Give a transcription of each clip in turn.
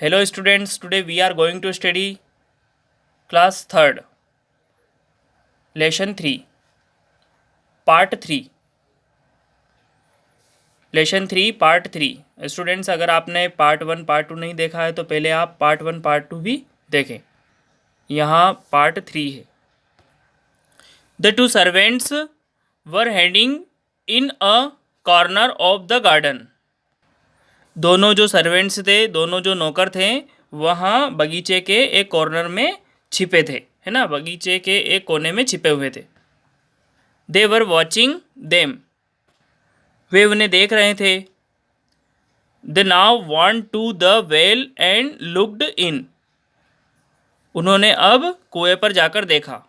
Hello students, today we are going to study class 3rd, lesson 3, part 3. Lesson 3 part 3. Students, अगर आपने part 1 part 2 नहीं देखा है तो पहले आप पार्ट 1 पार्ट 2 भी देखें. यहाँ पार्ट 3 है. The two servants were heading in a corner of the garden. दोनों जो सर्वेंट्स थे, दोनों जो नौकर थे, वहाँ बगीचे के एक कॉर्नर में छिपे थे, है ना, बगीचे के एक कोने में छिपे हुए थे. दे वर वॉचिंग देम. वे उन्हें देख रहे थे. They now went to the well and looked in. उन्होंने अब कुएं पर जाकर देखा.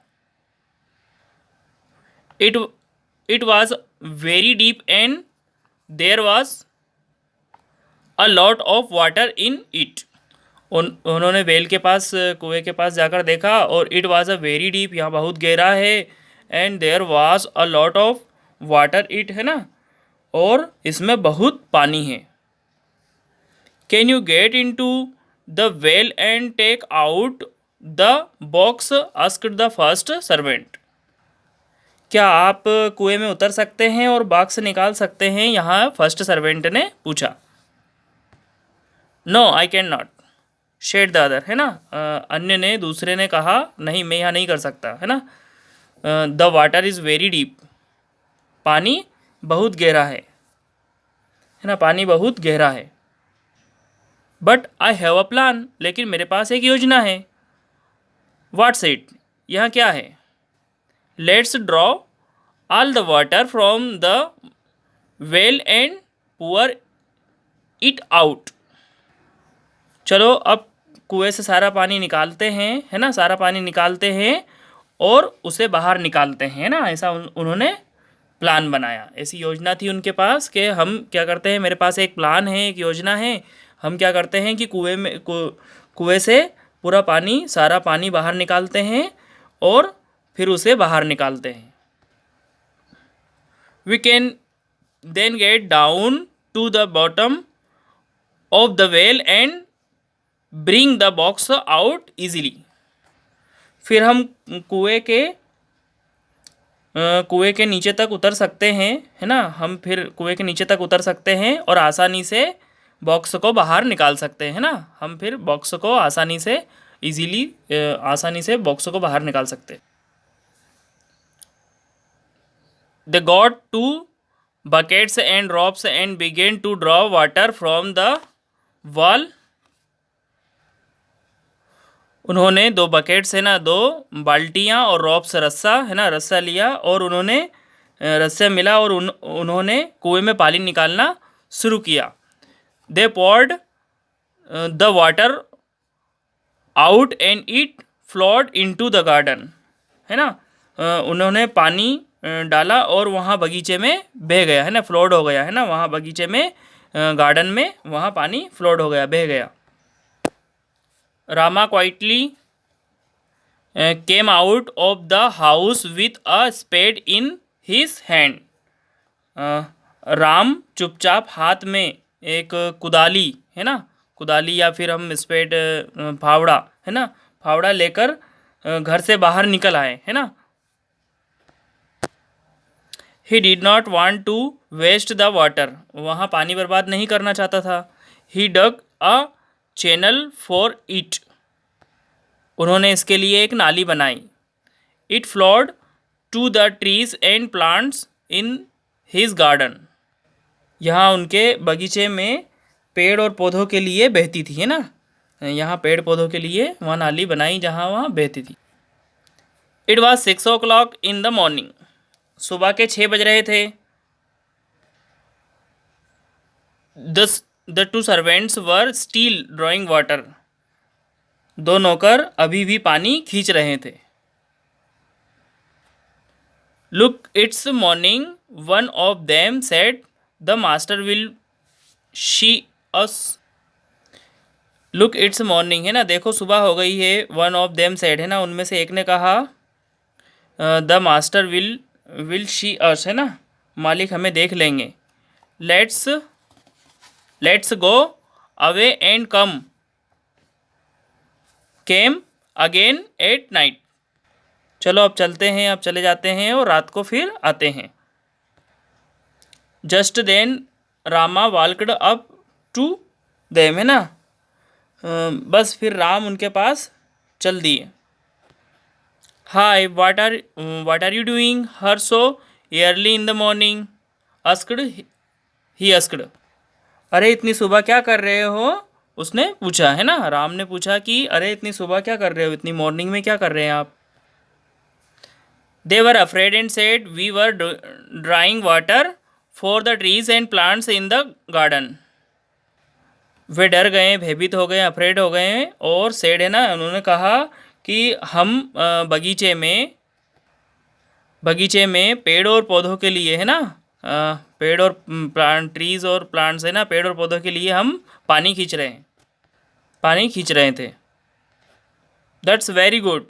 It was very deep and there was a lot of water in it. उन्होंने वेल के पास, कुएं के पास जाकर देखा और it was a very deep, यहाँ बहुत गहरा है. And there was a lot of water it, है ना, और इसमें बहुत पानी है. Can you get in to the well and take out the box asked the first servant. क्या आप कुएं में उतर सकते हैं और बॉक्स निकाल सकते हैं, यहाँ फर्स्ट सर्वेंट ने पूछा. No I can not said the other, है ना, अन्य ने, दूसरे ने कहा, नहीं, मैं यहाँ नहीं कर सकता, है ना. The water is very deep. पानी बहुत गहरा है ना, पानी बहुत गहरा है. But I have a plan. लेकिन मेरे पास एक योजना है. What's it. यहाँ क्या है. Let's draw all the water from the well and poor it out. चलो अब कुएं से सारा पानी निकालते हैं, है ना, सारा पानी निकालते हैं और उसे बाहर निकालते हैं, है ना. ऐसा उन्होंने प्लान बनाया. ऐसी योजना थी उनके पास कि हम क्या करते हैं, मेरे पास एक प्लान है, एक योजना है. हम क्या करते हैं कि कुएं से पूरा पानी, सारा पानी बाहर निकालते हैं और फिर उसे बाहर निकालते हैं. We can then get down to the bottom of the well and bring the box out easily. फिर हम कुएं के नीचे तक उतर सकते हैं, है ना. हम फिर कुएं के नीचे तक उतर सकते हैं और आसानी से बॉक्स को बाहर निकाल सकते हैं, है ना. हम फिर बॉक्स को आसानी से आसानी से बॉक्स को बाहर निकाल सकते हैं. They got 2 buckets and ropes and began to draw water from the wall. उन्होंने 2 बकेट्स, है ना, 2 बाल्टियाँ और रॉप्स, रस्सा, है ना, रस्सा लिया और उन्होंने रस्सा मिला और उन्होंने कुएं में पानी निकालना शुरू किया. They poured the water out and it flowed into the garden, है ना. उन्होंने पानी डाला और वहाँ बगीचे में बह गया, है ना, फ्लोड हो गया, है ना, वहाँ बगीचे में, गार्डन में वहाँ पानी फ्लोड हो गया, बह गया. Rama quietly came out of the house with a spade in his hand. Ram चुपचाप हाथ में एक कुदाली, है ना, कुदाली या फिर हम स्पेड, फावड़ा, है ना, फावड़ा लेकर घर से बाहर निकल आए, है ना. He did not want to waste the water. वहाँ पानी बर्बाद नहीं करना चाहता था. He dug a channel for it. उन्होंने इसके लिए एक नाली बनाई. It flowed to the trees and plants in his garden. यहाँ उनके बगीचे में पेड़ और पौधों के लिए बहती थी, है ना. यहाँ पेड़ पौधों के लिए वहाँ नाली बनाई जहाँ वहाँ बहती थी. It was 6 o'clock in the morning. सुबह के 6 बज रहे थे. The 2 servants were still drawing water. 2 नौकर अभी भी पानी खींच रहे थे. Look it's morning, one of them said, the master will she us. Look it's morning, है ना, देखो सुबह हो गई है. वन ऑफ देम सेड, है ना, उनमें से एक ने कहा, द मास्टर विल शी अस, है ना, मालिक हमें देख लेंगे. Let's go away and come came again at night. चलो अब चलते हैं, अब चले जाते हैं और रात को फिर आते हैं। Just then Rama walked up to them, है ना। बस फिर राम उनके पास चल दिए। Hi what are you doing here so early in the morning asked he asked। अरे इतनी सुबह क्या कर रहे हो, उसने पूछा, है ना। राम ने पूछा कि अरे इतनी सुबह क्या कर रहे हो, इतनी मॉर्निंग में क्या कर रहे हैं आप। They were afraid and said we were drawing water for the trees and plants in the garden. वे डर गए, भयभीत हो गए, अफ्रेड हो गए, और सेड, है ना, उन्होंने कहा कि हम बगीचे में पेड़ और पौधों के लिए, है ना, पेड़ और ट्रीज और प्लांट्स, है ना, पेड़ और पौधों के लिए हम पानी खींच रहे थे। दैट्स वेरी गुड,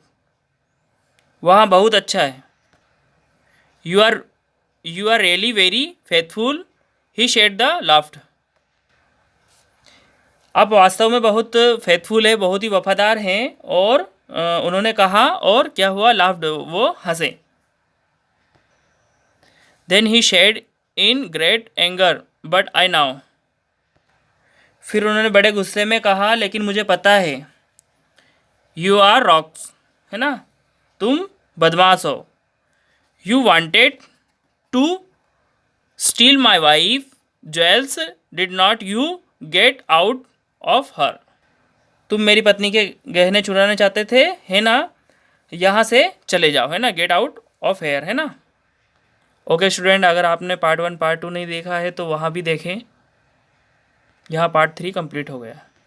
वहाँ बहुत अच्छा है। You are really very faithful he said the laughed. आप वास्तव में बहुत फेथफुल है, बहुत ही वफादार हैं, और उन्होंने कहा, और क्या हुआ, लाफ्ड, वो हंसे। Then he said in great anger but I now. फिर उन्होंने बड़े गुस्से में कहा, लेकिन मुझे पता है। यू आर रॉक्स, है ना, तुम बदमाश हो। You wanted to steal my wife jewels did not you get out of her. तुम मेरी पत्नी के गहने चुराना चाहते थे, है ना, यहाँ से चले जाओ, है ना, गेट आउट ऑफ हेयर, है ना। ओके स्टूडेंट, अगर आपने पार्ट 1 पार्ट 2 नहीं देखा है तो वहाँ भी देखें। यहाँ पार्ट 3 कंप्लीट हो गया।